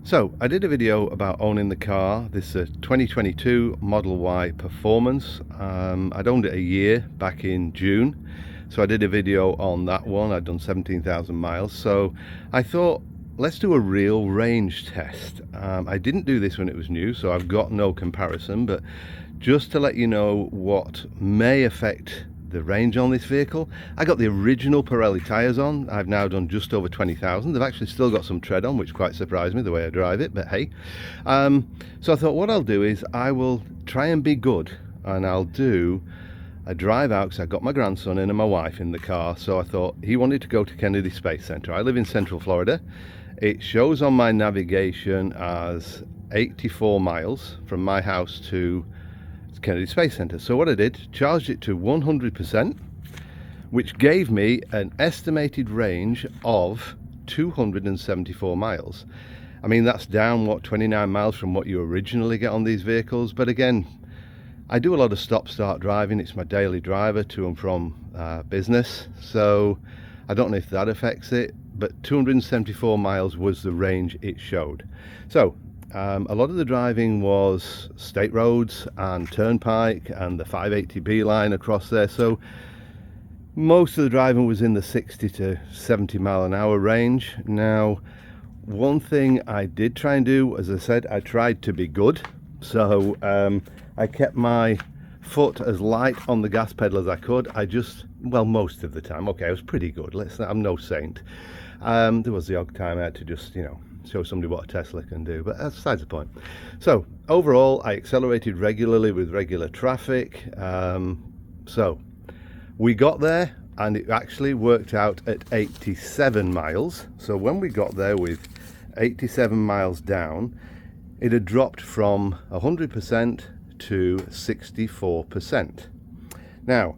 So I did a video about owning the car. This is a 2022 Model Y Performance. I'd owned it a year back in June, so I did a video on that one. I'd done 17,000 miles, so I thought let's do a real range test. I didn't do this when it was new, so I've got no comparison, but just to let you know what may affect the range on this vehicle. I got the original Pirelli tyres on. I've now done just over 20,000. They've actually still got some tread on, which quite surprised me the way I drive it, but hey. So I thought what I'll do is I will try and be good, and I'll do a drive out, because I've got my grandson in and my wife in the car. So I thought he wanted to go to Kennedy Space Center. I live in Central Florida. It shows on my navigation as 84 miles from my house to Kennedy Space Center. So what I did, charged it to 100%, which gave me an estimated range of 274 miles. I mean, that's down, what, 29 miles from what you originally get on these vehicles. But again, I do a lot of stop-start driving. It's my daily driver to and from business. So I don't know if that affects it, but 274 miles was the range it showed. So a lot of the driving was state roads and turnpike and the 580B line across there, so most of the driving was in the 60 to 70 mile an hour range. Now, one thing I did try and do, as I said, I tried to be good, so I kept my foot as light on the gas pedal as I could. Well, most of the time, okay, I was pretty good. I'm no saint. There was the odd time I had to just, show somebody what a Tesla can do, but that's besides the point. So overall, I accelerated regularly with regular traffic. So we got there and it actually worked out at 87 miles. So when we got there with 87 miles down, it had dropped from 100% to 64%. Now,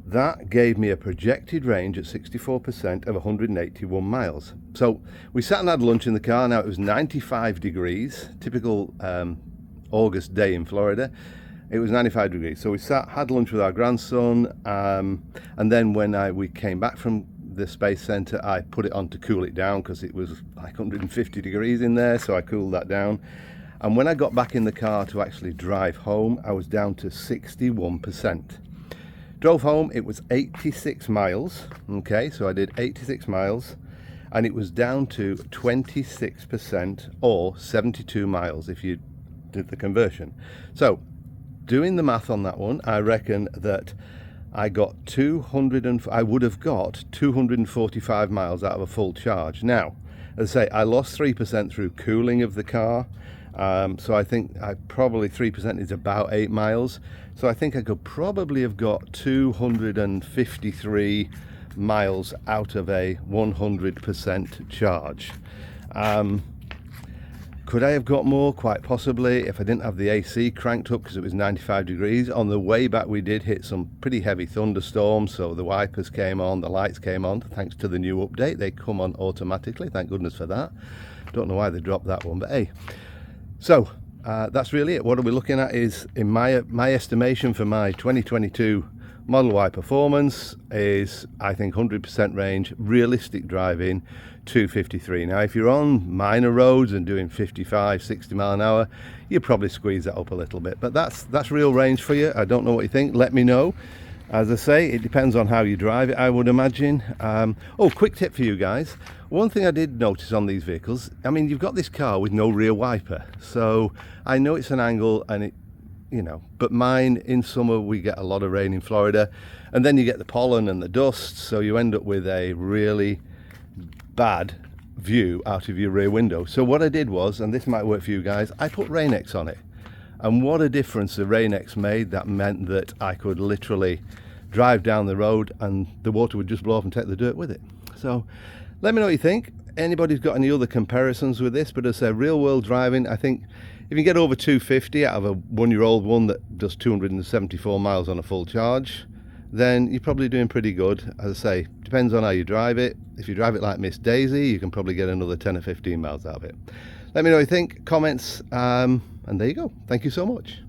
that gave me a projected range at 64% of 181 miles. So we sat and had lunch in the car. Now it was 95 degrees, typical August day in Florida. It was 95 degrees. So we had lunch with our grandson, and then when we came back from the Space Center, I put it on to cool it down because it was like 150 degrees in there, so I cooled that down. And when I got back in the car to actually drive home, I was down to 61%. Drove home, it was 86 miles, okay, so I did 86 miles, and it was down to 26%, or 72 miles if you did the conversion. So, doing the math on that one, I reckon that I would have got 245 miles out of a full charge. Now, as I say, I lost 3% through cooling of the car, so I think probably 3% is about 8 miles. So I think I could probably have got 253 miles out of a 100% charge. Could I have got more? Quite possibly, if I didn't have the AC cranked up because it was 95 degrees. On the way back, we did hit some pretty heavy thunderstorms, so the wipers came on, the lights came on. Thanks to the new update, they come on automatically. Thank goodness for that. Don't know why they dropped that one, but hey. So that's really it. What are we looking at is, in my estimation for my 2022 Model Y Performance, is I think 100% range, realistic driving, 253. Now if you're on minor roads and doing 55, 60 mile an hour, you probably squeeze that up a little bit, but that's real range for you. I don't know what you think, let me know. As I say, it depends on how you drive it, I would imagine. Quick tip for you guys. One thing I did notice on these vehicles, I mean, you've got this car with no rear wiper. So I know it's an angle and but mine, in summer, we get a lot of rain in Florida, and then you get the pollen and the dust. So you end up with a really bad view out of your rear window. So what I did was, and this might work for you guys, I put Rain-X on it. And what a difference the Rain-X made. That meant that I could literally drive down the road and the water would just blow off and take the dirt with it. So let me know what you think. Anybody's got any other comparisons with this? But as I say, real world driving, I think if you get over 250 out of a one-year-old one that does 274 miles on a full charge, then you're probably doing pretty good. As I say, depends on how you drive it. If you drive it like Miss Daisy, you can probably get another 10 or 15 miles out of it. Let me know what you think, comments, and there you go. Thank you so much.